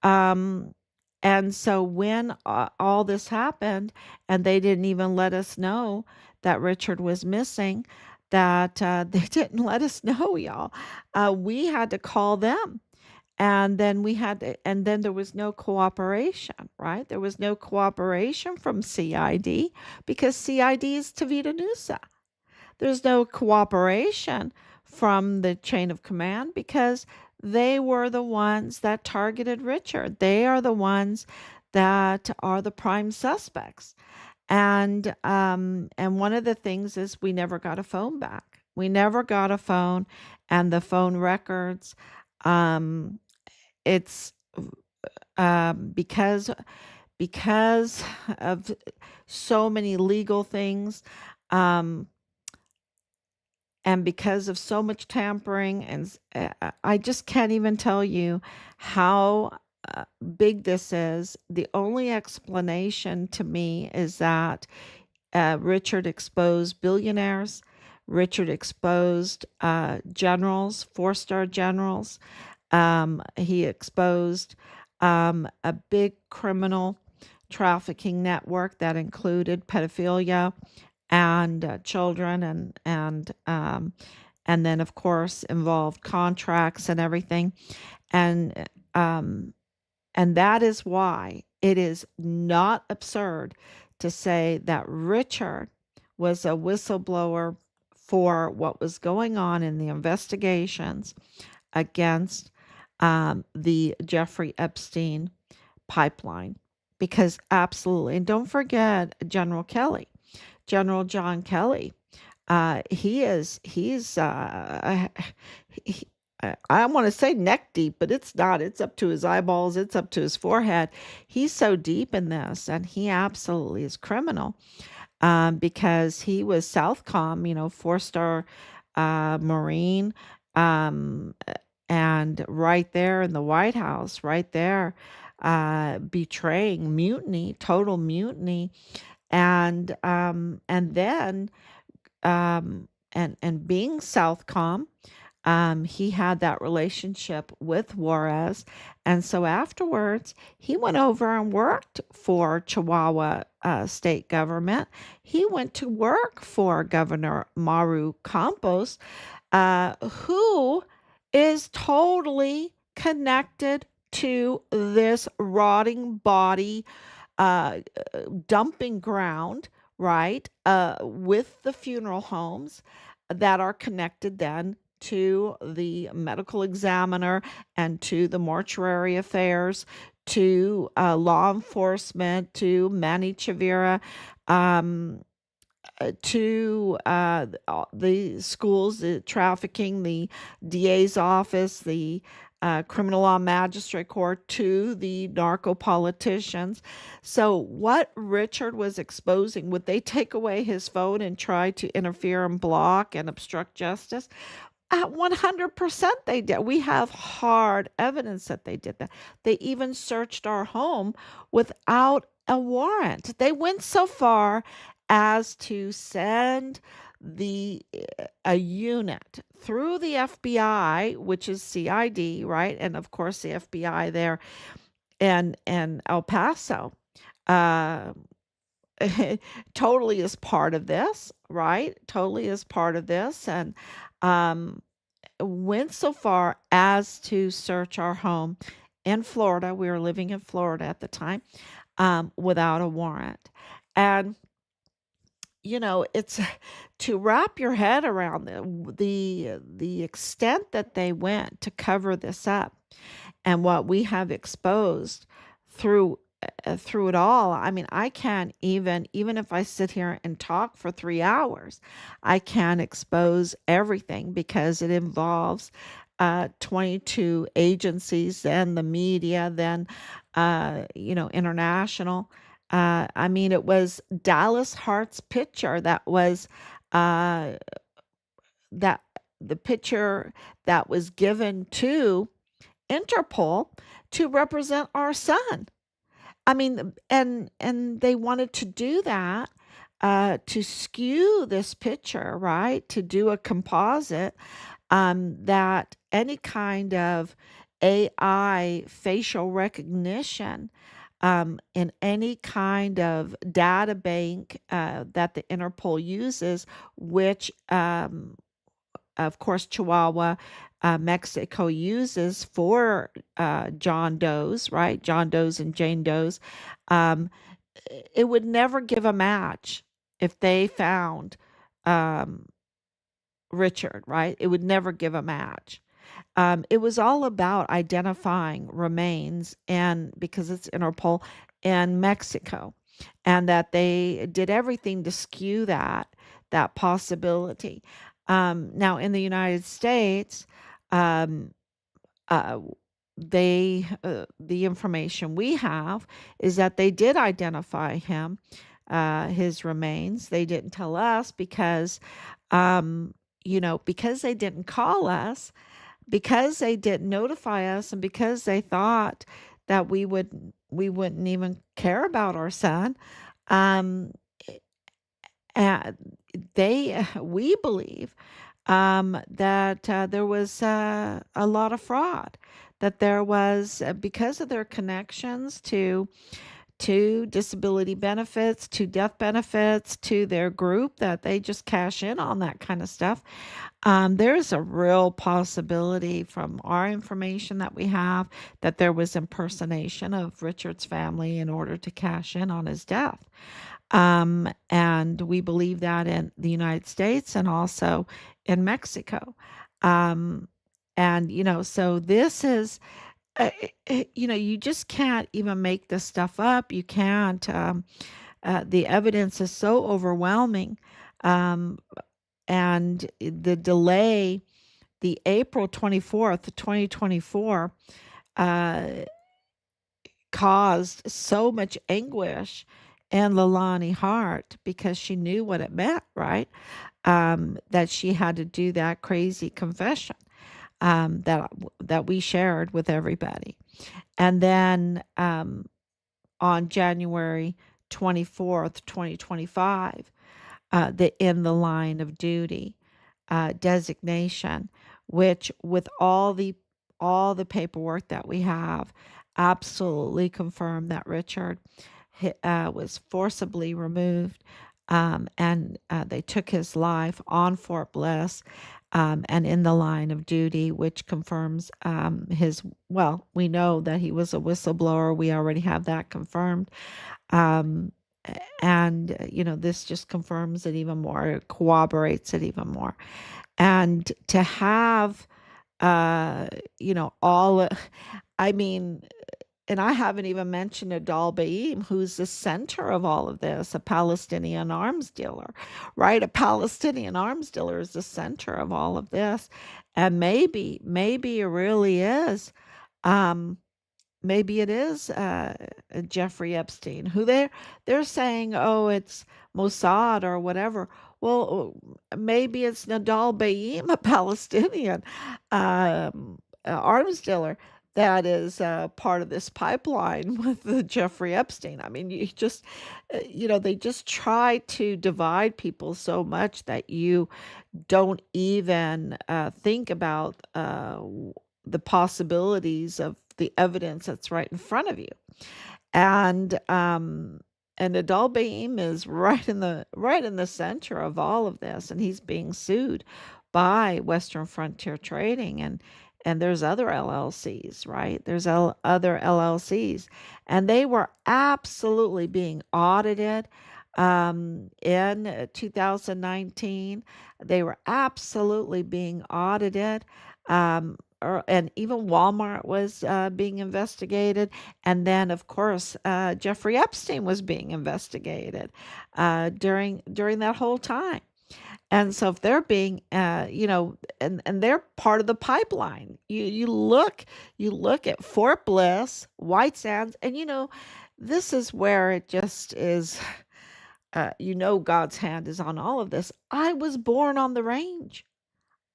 Um, and so when all this happened, and they didn't even let us know that Richard was missing, that they didn't let us know, y'all. We had to call them, and then there was no cooperation, right? There was no cooperation from CID, because CID is Tavita Nusa. There's no cooperation from the chain of command, because they were the ones that targeted Richard. They are the ones that are the prime suspects. And one of the things is, we never got a phone back. We never got a phone, and the phone records, um, it's because of so many legal things, um, and because of so much tampering, and I just can't even tell you how big this is. The only explanation to me is that Richard exposed billionaires. Richard exposed generals, four-star generals. He exposed a big criminal trafficking network that included pedophilia and children, and then of course involved contracts and everything. And um, and that is why it is not absurd to say that Richard was a whistleblower for what was going on in the investigations against the Jeffrey Epstein pipeline. Because absolutely, and don't forget General Kelly, General John Kelly. He's he, I want to say neck deep, but it's not. It's up to his eyeballs, it's up to his forehead. He's so deep in this, and he absolutely is criminal, because he was Southcom, 4-star Marine, um, and right there in the White House, right there, betraying mutiny, total mutiny, and then and being Southcom, he had that relationship with Juarez. And so afterwards, he went over and worked for Chihuahua state government. He went to work for Governor Maru Campos, who is totally connected to this rotting body uh, dumping ground, right? With the funeral homes that are connected then to the medical examiner and to the mortuary affairs, to law enforcement, to Manny Chavira, um, to the schools, the trafficking, the DA's office, the criminal law magistrate court, to the narco politicians. So, what Richard was exposing, would they take away his phone and try to interfere and block and obstruct justice? At 100% they did. We have hard evidence that they did that. They even searched our home without a warrant. They went so far as to send the a unit through the FBI, which is CID, right? And of course the FBI there and El Paso. Uh, totally is part of this, right? Totally is part of this, and um, went so far as to search our home in Florida. We were living in Florida at the time, without a warrant. And it's to wrap your head around the extent that they went to cover this up, and what we have exposed through through it all. I mean, I can't even if I sit here and talk for 3 hours, I can't expose everything because it involves 22 agencies, then the media, then international. I mean, it was Dallas Hart's picture that was uh, that the picture that was given to Interpol to represent our son. I mean, and they wanted to do that, to skew this picture, right? To do a composite, that any kind of AI facial recognition, in any kind of data bank that the Interpol uses, which of course, Chihuahua, Mexico uses for John Doe's, right? John Doe's and Jane Doe's. Um, it would never give a match if they found um, Richard, right? It would never give a match. It was all about identifying remains, and because it's Interpol and Mexico, and that they did everything to skew that possibility. Now, in the United States, um, uh, the information we have is that they did identify him, his remains. They didn't tell us because, because they didn't call us, because they didn't notify us, and because they thought that we wouldn't even care about our son. Um, and we believe that there was a lot of fraud, that there was, because of their connections to disability benefits, to death benefits, to their group, that they just cash in on that kind of stuff. There's a real possibility from our information that we have that there was impersonation of Richard's family in order to cash in on his death. And we believe that in the United States and also in Mexico. Um, and, so this is, you just can't even make this stuff up. You can't. The evidence is so overwhelming. Um, and the delay the April 24th, 2024, uh, caused so much anguish in Leilani Hart because she knew what it meant, right? That she had to do that crazy confession that we shared with everybody. And then on January 24th, 2025, the in the line of duty designation, which with all the paperwork that we have, absolutely confirmed that Richard was forcibly removed, and they took his life on Fort Bliss, and in the line of duty, which confirms well, we know that he was a whistleblower. We already have that confirmed. Um, and, this just confirms it even more, it corroborates it even more. And to have, uh, all, I mean, and I haven't even mentioned Adal Baim, who's the center of all of this, a Palestinian arms dealer, right? A Palestinian arms dealer is the center of all of this. And maybe it really is. Um, Maybe it is Jeffrey Epstein, who they're saying, oh, it's Mossad or whatever. Well, maybe it's Nadal Baim, a Palestinian arms dealer that is part of this pipeline with the Jeffrey Epstein. I mean, they just try to divide people so much that you don't even think about the possibilities of the evidence that's right in front of you. And Adal Baim is right in the center of all of this, and he's being sued by Western Frontier Trading, and there's other LLCs, right? There's other LLCs, and they were absolutely being audited in 2019. They were absolutely being audited. And even Walmart was being investigated. And then, of course, Jeffrey Epstein was being investigated during that whole time. And so if they're being, and they're part of the pipeline. You look at Fort Bliss, White Sands, and this is where it just is. God's hand is on all of this. I was born on the range.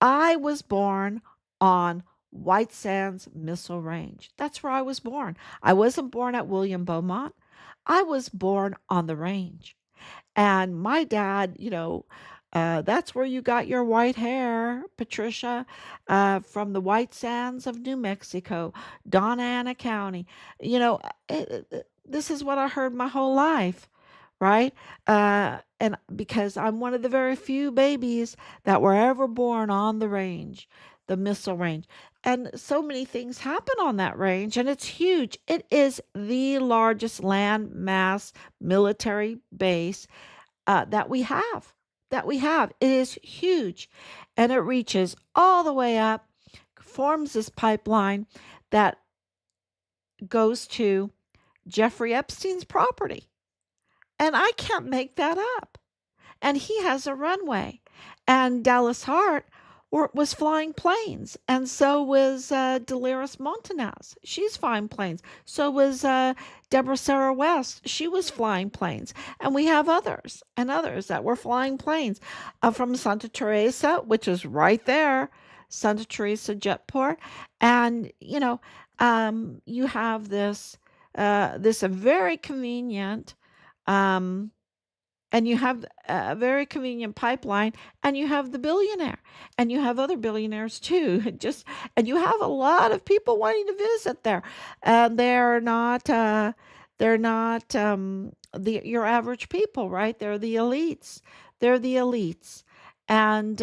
I was born on White Sands Missile Range. That's where I was born. I wasn't born at William Beaumont. I was born on the range. And my dad, that's where you got your white hair, Patricia, from the White Sands of New Mexico, Donna Ana County. This is what I heard my whole life, right? And because I'm one of the very few babies that were ever born on the range, the missile range. And so many things happen on that range, and it's huge. It is the largest land mass military base that we have. That we have. It is huge, and it reaches all the way up, forms this pipeline that goes to Jeffrey Epstein's property. And I can't make that up. And he has a runway. And Dallas Hart was flying planes. And so was Dolores Montanez. She's flying planes. So was Deborah Sarah West. She was flying planes. And we have others and others that were flying planes from Santa Teresa, which is right there, Santa Teresa Jetport. And, you have this very convenient um, and you have a very convenient pipeline, and you have the billionaire, and you have other billionaires too. And you have a lot of people wanting to visit there, and they're not your average people, right? They're the elites. They're the elites. And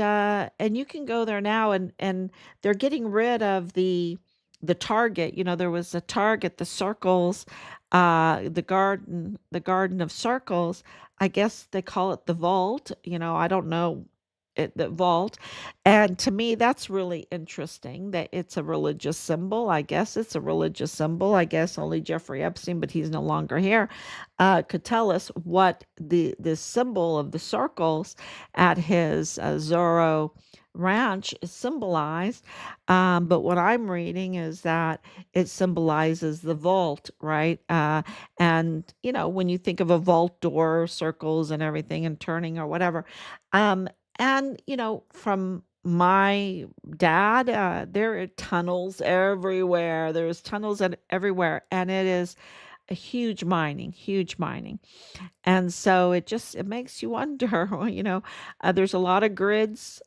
you can go there now, and they're getting rid of the Target. There was a Target, the Circles, the Garden of Circles. I guess they call it the Vault. I don't know it, the Vault. And to me, that's really interesting that it's a religious symbol. I guess it's a religious symbol. I guess only Jeffrey Epstein, but he's no longer here, could tell us what the symbol of the circles at his Zorro ranch is symbolized. But what I'm reading is that it symbolizes the vault, right? And, when you think of a vault door, circles and everything and turning or whatever. Um, and, from my dad, there are tunnels everywhere. There's tunnels everywhere. And it is a huge mining. And so it makes you wonder, there's a lot of grids,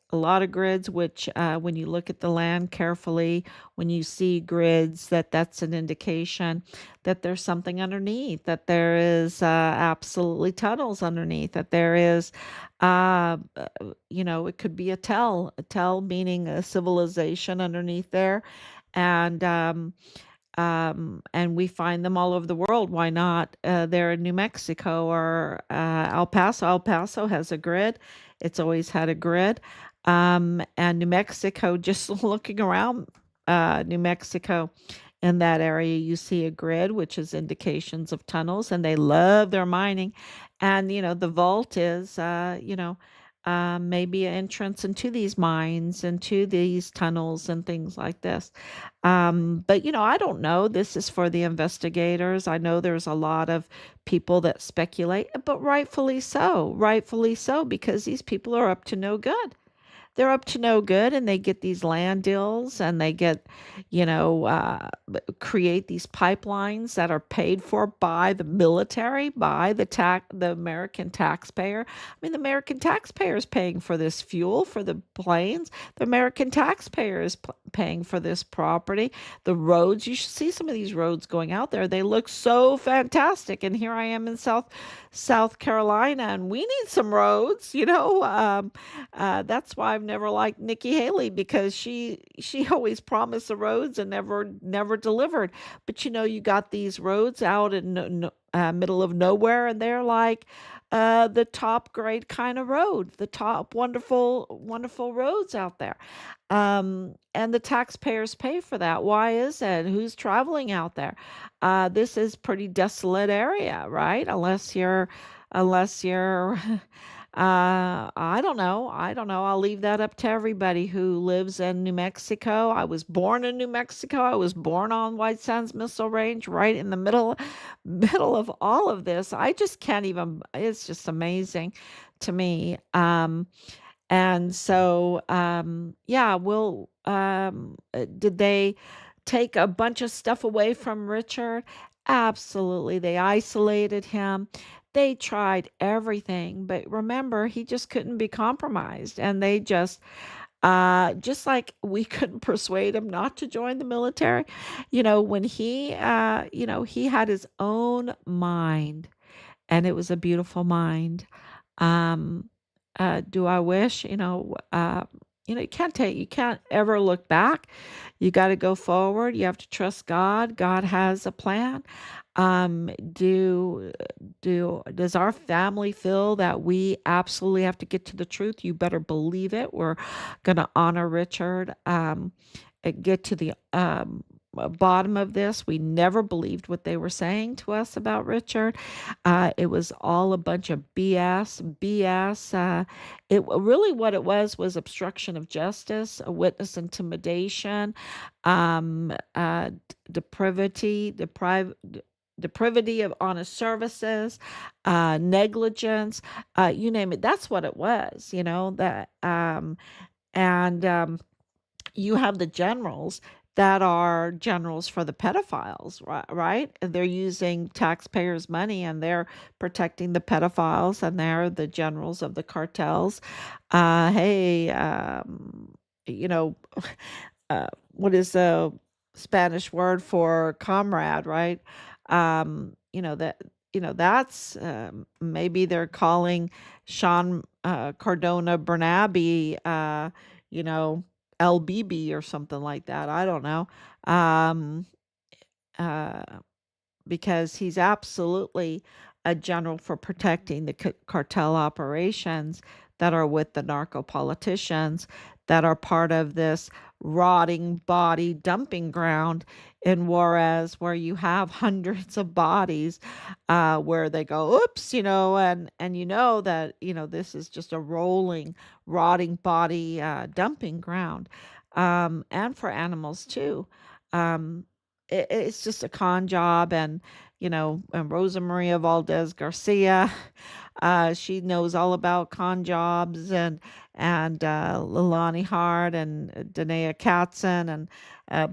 which, when you look at the land carefully, when you see grids, that's an indication that there's something underneath, that there is absolutely tunnels underneath, that there is, it could be a tell meaning a civilization underneath there. And, and we find them all over the world. Why not there in New Mexico or El Paso? El Paso has a grid. It's always had a grid. And New Mexico, just looking around New Mexico in that area, you see a grid, which is indications of tunnels, and they love their mining. And, the vault is, maybe an entrance into these mines, into these tunnels, and things like this. But I don't know. This is for the investigators. I know there's a lot of people that speculate, but rightfully so, because these people are up to no good. They're up to no good, and they get these land deals, and they get, create these pipelines that are paid for by the military, by the American taxpayer. I mean, the American taxpayer is paying for this fuel for the planes. The American taxpayer is paying for this property. The roads, you should see some of these roads going out there. They look so fantastic. And here I am in South Carolina, and we need some roads. That's why I've never liked Nikki Haley, because she always promised the roads and never delivered. But you got these roads out in middle of nowhere, and they're like the top grade kind of road, the top wonderful roads out there. And the taxpayers pay for that. Why is that? Who's traveling out there? This is pretty desolate area, right? Unless you're I don't know. I don't know. I'll leave that up to everybody who lives in New Mexico. I was born in New Mexico. I was born on White Sands Missile Range, right in the middle of all of this. I just can't even, it's just amazing to me. And so, yeah, did they take a bunch of stuff away from Richard? Absolutely. They isolated him. They tried everything, but remember, he just couldn't be compromised. And they just like we couldn't persuade him not to join the military, when he had his own mind, and it was a beautiful mind. Um, do I wish, you can't ever look back. You got to go forward. You have to trust God. God has a plan. Um, do does our family feel that we absolutely have to get to the truth? You better believe it. We're gonna honor Richard. Get to the bottom of this. We never believed what they were saying to us about Richard. It was all a bunch of BS. BS. It really what it was obstruction of justice, a witness intimidation, depravity of honest services, negligence, you name it. That's what it was. That and you have the generals that are generals for the pedophiles, right? And they're using taxpayers' money, and they're protecting the pedophiles, and they're the generals of the cartels. Hey, you know, what is the Spanish word for comrade, right? That that's maybe they're calling Sean Cardona Bernabe, you know, LBB or something like that. I don't know. Um, uh, because he's absolutely a general for protecting the cartel operations that are with the narco politicians that are part of this rotting body dumping ground in Juarez, where you have hundreds of bodies, where they go, oops, and that, this is just a rolling, rotting body dumping ground, and for animals too. Um, it's just a con job, and Rosa Maria Valdez Garcia, she knows all about con jobs, and Lilani Hart and Danae Katzen and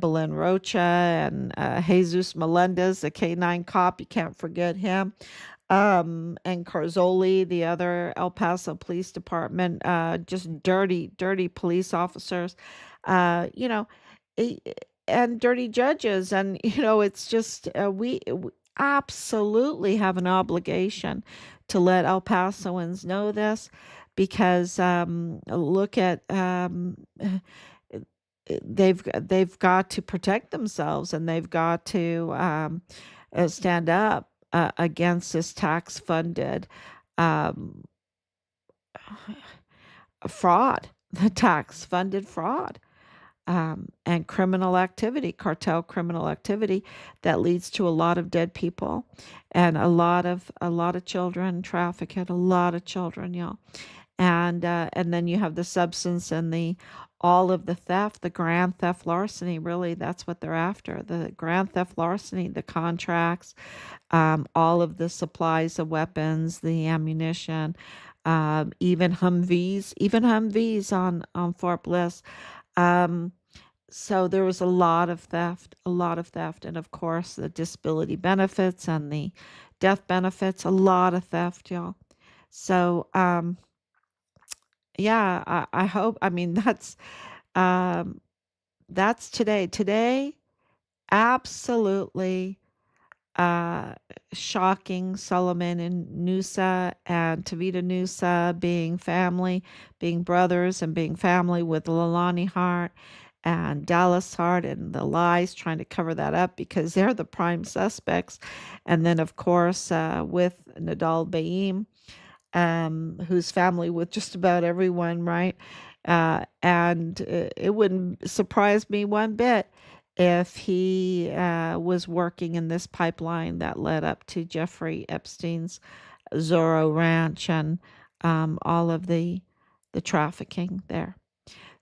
Belen Rocha and Jesus Melendez, the K9 cop. You can't forget him. And Carzoli, the other El Paso Police Department, just dirty, dirty police officers, you know, e- and dirty judges. And, it's just, we absolutely have an obligation to let El Pasoans know this, because look at, they've got to protect themselves, and they've got to stand up against this tax funded um, fraud, the tax funded fraud, and criminal activity, cartel criminal activity that leads to a lot of dead people, and a lot of children trafficked, a lot of children, y'all. And then you have the substance and the all of the theft, the grand theft larceny. Really, that's what they're after: the grand theft larceny, the contracts, all of the supplies of weapons, the ammunition, even Humvees on Fort Bliss. Um, so there was a lot of theft, and of course the disability benefits and the death benefits, a lot of theft, y'all. So yeah, I hope. I mean, um, that's today. Today, absolutely uh, shocking. Solomon and Nuusa and Tavita Nuusa being family, being brothers, and being family with Leilani Hart and Dallas Hart, and the lies, trying to cover that up because they're the prime suspects. And then, of course, with Nadal Baim, who's family with just about everyone, right? And it wouldn't surprise me one bit if he was working in this pipeline that led up to Jeffrey Epstein's Zorro Ranch, and all of the trafficking there.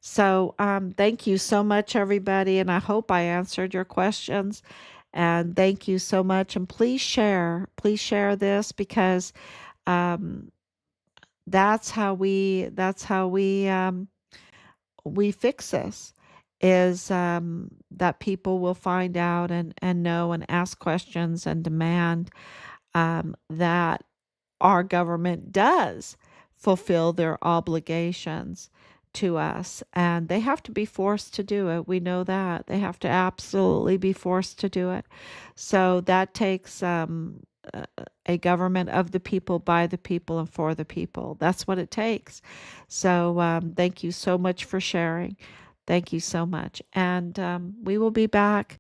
So thank you so much, everybody, and I hope I answered your questions. And thank you so much. And please share this, because um, that's how we fix this, is that people will find out and know and ask questions and demand that our government does fulfill their obligations to us, and they have to be forced to do it. We know that they have to absolutely be forced to do it. So that takes a government of the people, by the people, and for the people. That's what it takes. So thank you so much for sharing. Thank you so much, and we will be back